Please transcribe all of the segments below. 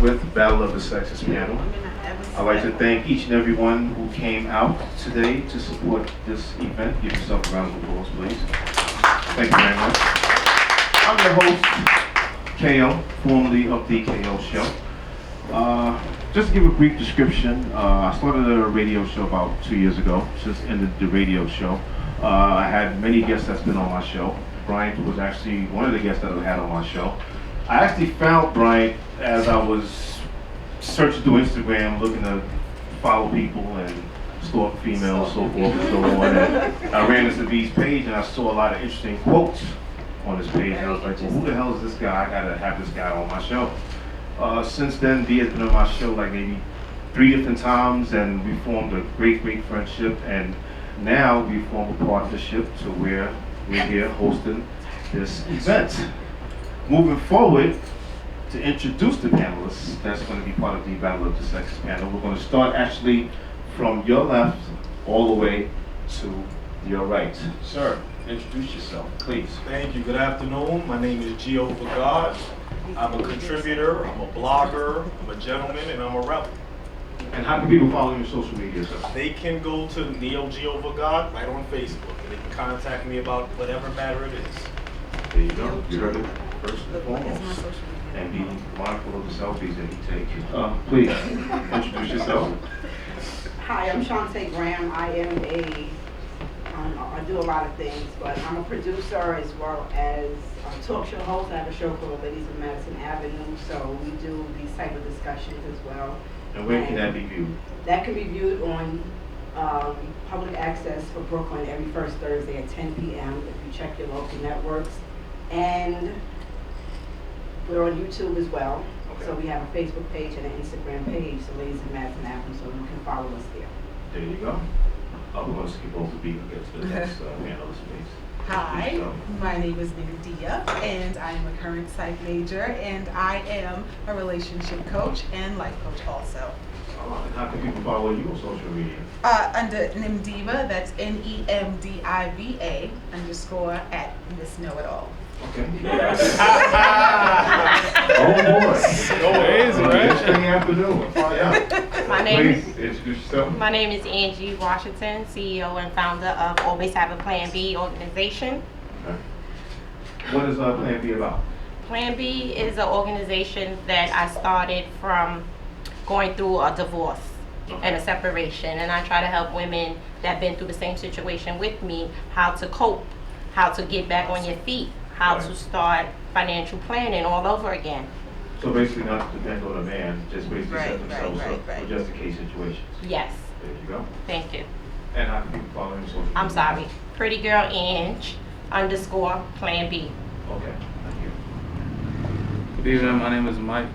with Battle of the Sexes panel. I'd like to thank each and every one who came out today to support this event. Give yourself a round of applause, please. Thank you very much. I'm your host, KO, formerly of the KO Show. Just to give a brief description, I started a radio show about 2 years ago, just ended the radio show. I had many guests that's been on my show. Bryant was actually one of the guests that I had on my show. I actually found Bryant as I was searching through Instagram, looking to follow people and stalk females, so forth and so on. And I ran into V's page and I saw a lot of interesting quotes on his page. And I was like, well, who the hell is this guy? I gotta have this guy on my show. Since then, V has been on my show like maybe 3 different times, and we formed a great friendship. And now we formed a partnership to where we're here hosting this event. Moving forward, to introduce the panelists that's going to be part of the Battle of the Sexes panel, we're going to start actually from your left all the way to your right. Sir, introduce yourself, please. Thank you. Good afternoon. My name is Geo Vah God. I'm a contributor, I'm a blogger, I'm a gentleman, and I'm a rebel. And how can people follow you on social media, sir? They can go to Geo Vah God right on Facebook, and they can contact me about whatever matter it is. There you go. You heard it first and foremost. And be mindful of the selfies that you take. Please, introduce yourself. Hi, I'm Chante Graham. I do a lot of things, but I'm a producer as well as a talk show host. I have a show called Ladies of Madison Avenue, so we do these type of discussions as well. And where can that be viewed? That can be viewed on public access for Brooklyn every first Thursday at 10 p.m. if you check your local networks. And we're on YouTube as well. Okay. So we have a Facebook page and an Instagram page, so Ladies of Madison Avenue, so you can follow us there. There you go. We're going to skip over the beat and get to the next panelist, please. Hi, my name is Nnemdia, and I'm a current psych major, and I am a relationship coach and life coach also. And how can people follow you on social media? Under Nnemdia, that's Nnemdiva _ at Miss Know It All. Okay. Oh boy. Crazy, right? Interesting afternoon. Introduce yourself. My name is Angie Washington, CEO and founder of Always Have a Plan B organization. Okay. What is Plan B about? Plan B is an organization that I started from going through a divorce and a separation, and I try to help women that have been through the same situation with me how to cope, how to get back on your feet, how to start financial planning all over again. So basically not to depend on a man, just basically set themselves up for just in case situations. Yes. There you go. Thank you. And how can people follow you on social media? I'm sorry. Pretty Girl Ange _ Plan B. Okay, thank you. Good evening, my name is Mike.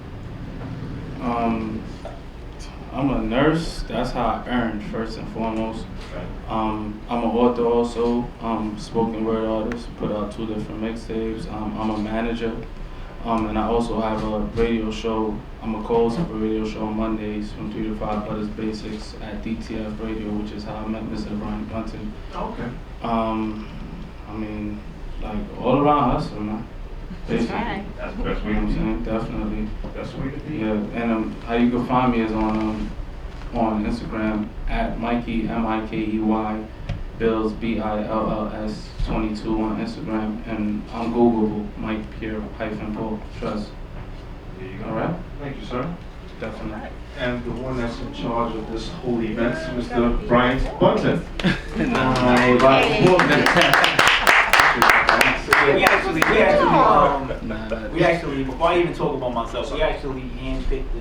I'm a nurse. That's how I earned, first and foremost. Okay. I'm an author also, spoken word artist, put out 2 different mixtapes. I'm a manager, and I also have a radio show. I'm a co-host of a radio show on Mondays from 3 to 5, but it's basics at DTF Radio, which is how I met Mr. Buntin. Okay. I mean, like all around hustle, man. Basically. Right. That's the best way You to know what I'm be. saying? Definitely. That's the way to be. Yeah, and how you can find me is on Instagram at Mikey MIKEY Bills BILLS 22 on Instagram, and I'm Googleable, Mike Pierre Paul. Trust. There you go. All right. Thank you, sir. Definitely. And the one that's in charge of this whole event, Mr. Bryant Buntin. We actually, before I even talk about myself, we actually handpicked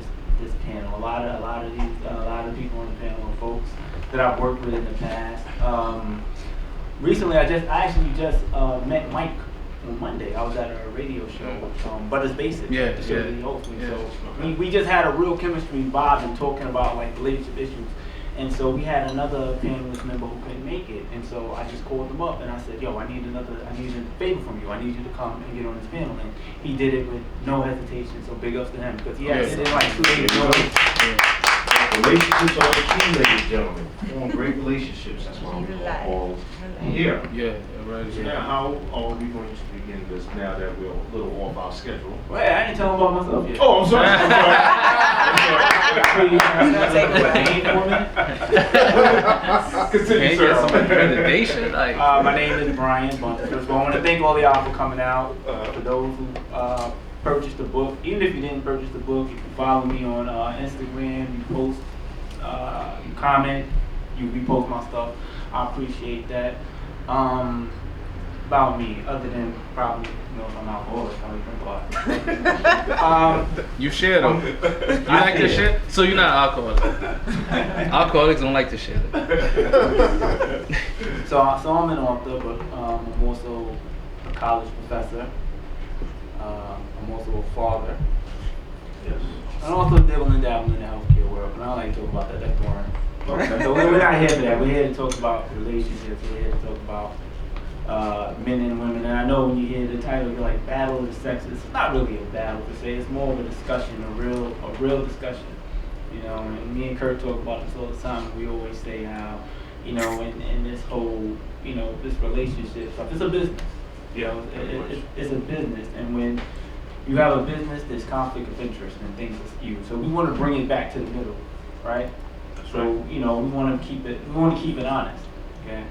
this panel. A lot of people on the panel are folks that I've worked with in the past. Recently, I actually just met Mike on Monday. I was at a radio show, but it's basic. Yeah, the show yeah. that he hosts me. Yeah. So we just had a real chemistry vibe and talking about like relationship issues. And so we had another panelist member who couldn't make it, and so I just called him up and I said, "Yo, I need a favor from you. I need you to come and get on this panel." And he did it with no hesitation. So big ups to him because he had it in like 2 days notice. Relationships are the key, ladies and gentlemen. Form great relationships. That's why we're all here. Yeah, right. So now, how are we going to begin this now that we're a little off our schedule? Wait, I didn't tell him about myself yet. Oh, I'm sorry. Continue, sir. Accreditation, like. My name is Bryant Buntin. First of all, I want to thank all of y'all for coming out. For those who purchased the book, even if you didn't purchase the book, if you follow me on Instagram, you post, you comment, you repost my stuff. I appreciate that. About me, other than probably, if I'm alcoholic, I drink a lot. You share them. You like to share? So you're not alcoholic. Alcoholics don't like to share. So I'm an author, but I'm also a college professor. I'm also a father. Yes. I'm also dabbling in the healthcare world, but I don't like to talk about that. That's boring. Okay. So we're not here for that. We're here to talk about relationships. We're here to talk about men and women. And I know when you hear the title, you're like, battle of the sexes. It's not really a battle per se. It's more of a discussion, a real discussion. And me and Kurt talk about this all the time. We always say how, in this whole, this relationship stuff, it's a business. It's a business. And when you have a business, there's conflict of interest and things are skewed. So we want to bring it back to the middle, right? So, we want to keep it honest, okay?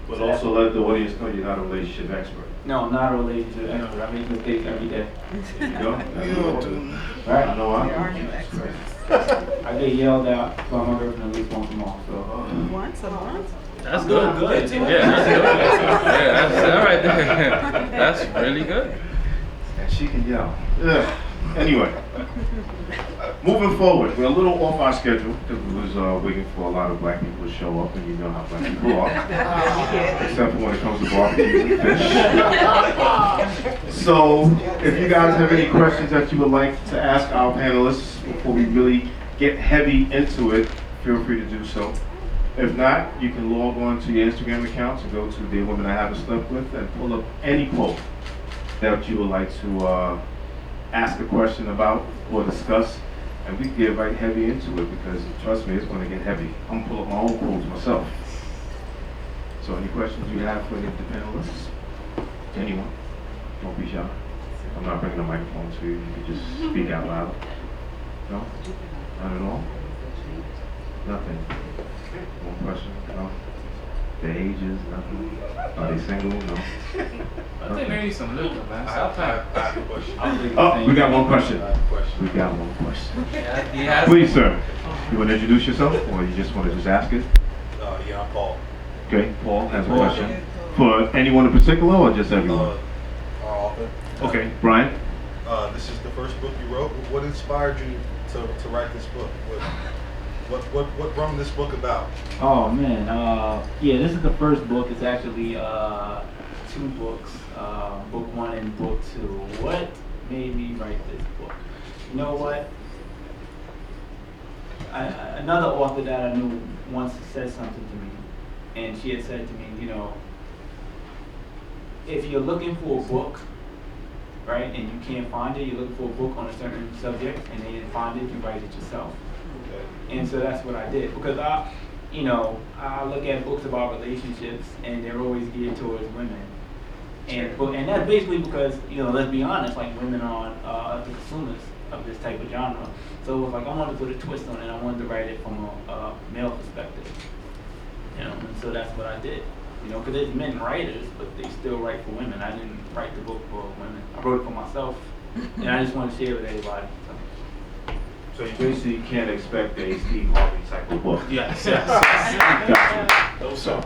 But also let the audience know you're not a relationship expert. No, I'm not a relationship expert. I make mistakes every day. There you go. Right? I know I There are no experts. I get yelled at by my girlfriend at least once a month. So. Once a month? That's good. Good. Yeah, that's good. Yeah, that's that right there. That's really good. And she can yell. Yeah. Anyway, moving forward, we're a little off our schedule because we was waiting for a lot of black people to show up, and you know how black people are, except for when it comes to barbecues and fish. So, if you guys have any questions that you would like to ask our panelists before we really get heavy into it, feel free to do so. If not, you can log on to your Instagram accounts and go to the Women I Haven't Slept With and pull up any quote that you would like to ask a question about or discuss, and we can get right heavy into it because trust me, it's going to get heavy. I'm going to pull up my own quotes myself. So any questions you have for the panelists? Anyone? Don't be shy. I'm not bringing a microphone to you. You can just speak out loud. No? Not at all? Nothing? One question? No? Their ages? Nothing? Are they single? No? I think maybe some liquor, man. I have a question. Oh, we got one question. We got one question. Yeah, Please, sir. You want to introduce yourself, or you just want to just ask it? Yeah, I'm Paul. Okay, Paul has a question. For anyone in particular, or just everyone? Our author. Okay, Brian? This is the first book you wrote. What inspired you to write this book? What brought this book about? Oh man, yeah, this is the first book. It's actually 2 books, book 1 and book 2. What made me write this book? You know what? Another author that I knew once said something to me, and she had said to me, if you're looking for a book, right, and you can't find it, you're looking for a book on a certain subject, and they didn't find it, you write it yourself. And so that's what I did, because I look at books about relationships, and they're always geared towards women, and that's basically because let's be honest, like women are the consumers of this type of genre. So it was like I wanted to put a twist on it. I wanted to write it from a male perspective, and so that's what I did. Because there's men writers, but they still write for women. I didn't write the book for women. I wrote it for myself, and I just want to share it with everybody. So you basically can't expect a Steve Harvey type of book. Yes. Gotcha.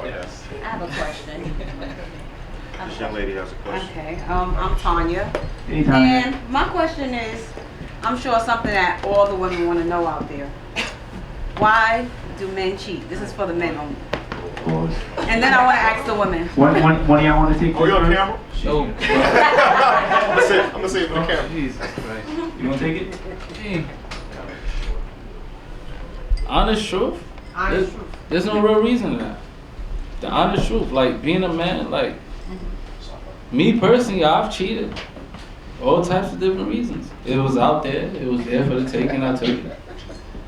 Yes. I have a question. This young lady has a question. Okay, I'm Tanya. Anytime. And my question is, I'm sure something that all the women want to know out there. Why do men cheat? This is for the men only. And then I want to ask the women. One of y'all want to take Are you on this camera? Oh, I'm gonna say it for the camera. Jesus Christ. first? You want to take it? Honest truth. There's no real reason to that. The honest truth, like being a man, like me personally, I've cheated. All types of different reasons. It was out there. It was there for the taking. I took it.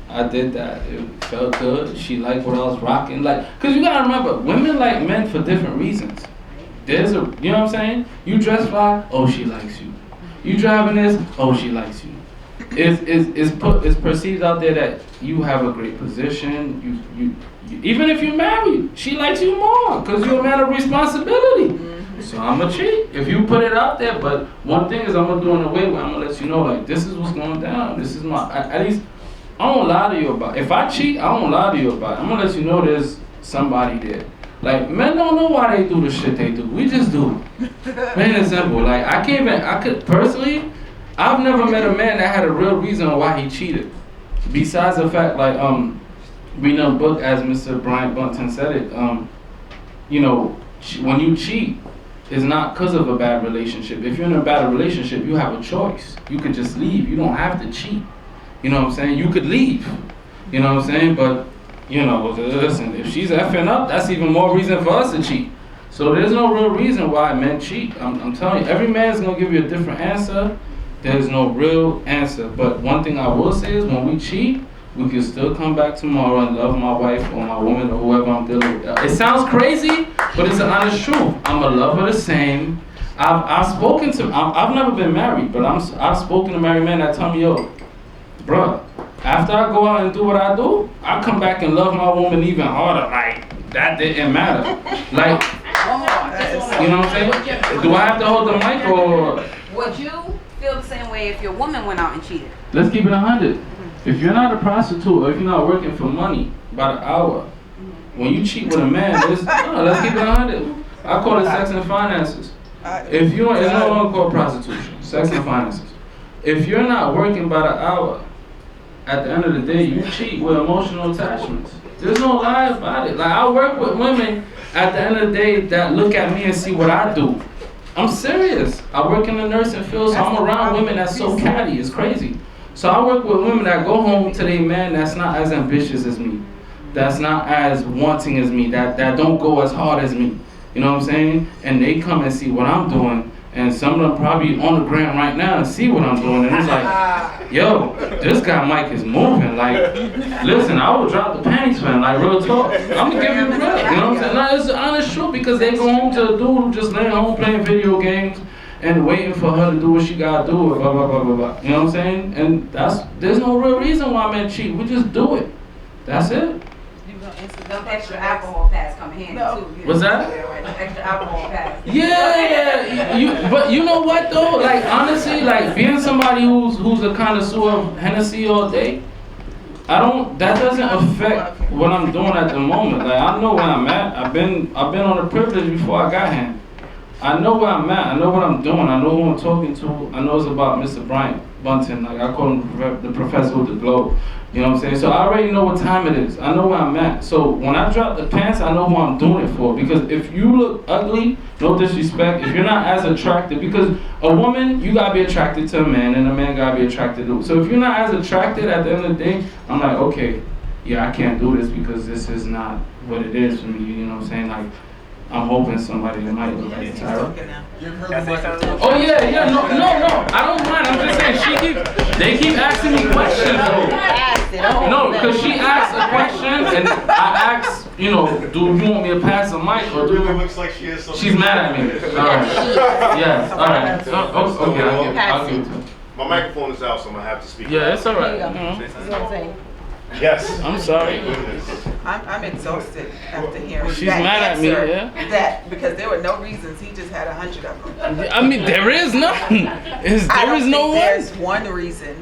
I did that. It felt good. She liked what I was rocking. Cause you gotta remember, women like men for different reasons. You know what I'm saying? You dress fly, oh she likes you. You driving this, oh she likes you. it's perceived out there that you have a great position. You even if you're married, she likes you more because you're a man of responsibility. So I'm gonna cheat if you put it out there. But one thing is I'm gonna do in a way where I'm gonna let you know, like, this is what's going down. This is my, at least I won't lie to you about it. If I cheat, I won't lie to you about it. I'm gonna let you know there's somebody there. Like, men don't know why they do the shit they do. We just do it. Plain and simple. Like, I could personally, I've never met a man that had a real reason why he cheated. Besides the fact, like, reading a book, as Mr. Bryant Buntin said it, you know, when you cheat, it's not because of a bad relationship. If you're in a bad relationship, you have a choice. You could just leave. You don't have to cheat. You know what I'm saying? You could leave. You know what I'm saying? But, you know, listen, if she's effing up, that's even more reason for us to cheat. So there's no real reason why men cheat. I'm telling you, every man's going to give you a different answer. There's no real answer. But one thing I will say is when we cheat, we can still come back tomorrow and love my wife or my woman or whoever I'm dealing with. It sounds crazy, but it's an honest truth. I'm going to love her the same. I've spoken to, I've never been married, but I've spoken to married men that tell me, yo, bruh, after I go out and do what I do, I come back and love my woman even harder. Like, that didn't matter. Like, you know what I'm saying? Do I have to hold the mic or? Would you feel the same way if your woman went out and cheated? Let's keep it 100. If you're not a prostitute or if you're not working for money by the hour, when you cheat with a man, let's keep it 100. I call it sex and finances. If you, it's no longer called prostitution, sex and finances. If you're not working by the hour, at the end of the day, you cheat with emotional attachments. There's no lie about it. Like, I work with women at the end of the day that look at me and see what I do. I'm serious. I work in the nursing field, so I'm around women that's so catty. It's crazy. So I work with women that go home to their man that's not as ambitious as me, that's not as wanting as me, that don't go as hard as me. You know what I'm saying? And they come and see what I'm doing, and some of them probably on the ground right now and see what I'm doing, and it's like, yo, this guy Mike is moving. Like, listen, I would drop the panties for him, like, real talk. I'm gonna give you the real, you know what I'm saying? No, it's the honest truth, because they go home to a dude who just laying home playing video games and waiting for her to do what she gotta do, blah, blah, blah, blah, blah. You know what I'm saying? And there's no real reason why men cheat. We just do it. That's it. Them extra alcohol pads come in handy too. What's that? Extra alcohol pads. Yeah, but you know what though? Like, honestly, like, being somebody who's a connoisseur of Hennessy all day, that doesn't affect what I'm doing at the moment. Like, I know where I'm at. I've been on the privilege before I got here. I know where I'm at. I know what I'm doing. I know who I'm talking to. I know it's about Mr. Bryant Buntin. Like, I call him the professor with the globe. You know what I'm saying? So I already know what time it is. I know where I'm at. So when I drop the pants, I know who I'm doing it for. Because if you look ugly, no disrespect, if you're not as attractive, because a woman, you gotta be attracted to a man, and a man gotta be attracted to. So if you're not as attracted at the end of the day, I'm like, okay, yeah, I can't do this because this is not what it is for me. You know what I'm saying? Like, I'm hoping somebody that might look like Tyra. Oh yeah, no, I don't mind. I'm just saying they keep asking me questions though. No, because she asked a question and I asked, you know, do you want me to pass the mic or do It looks like she has something. She's mad at me. All right. Yes. All right. Okay. I'll give it to her. My microphone is out, so I'm gonna have to speak. Yeah, it's all right. Yes. I'm sorry. I'm exhausted after hearing She's that mad at me, answer, yeah? That because there were no reasons. He just had 100 of them. I mean, there is none. There is no one. There's one reason.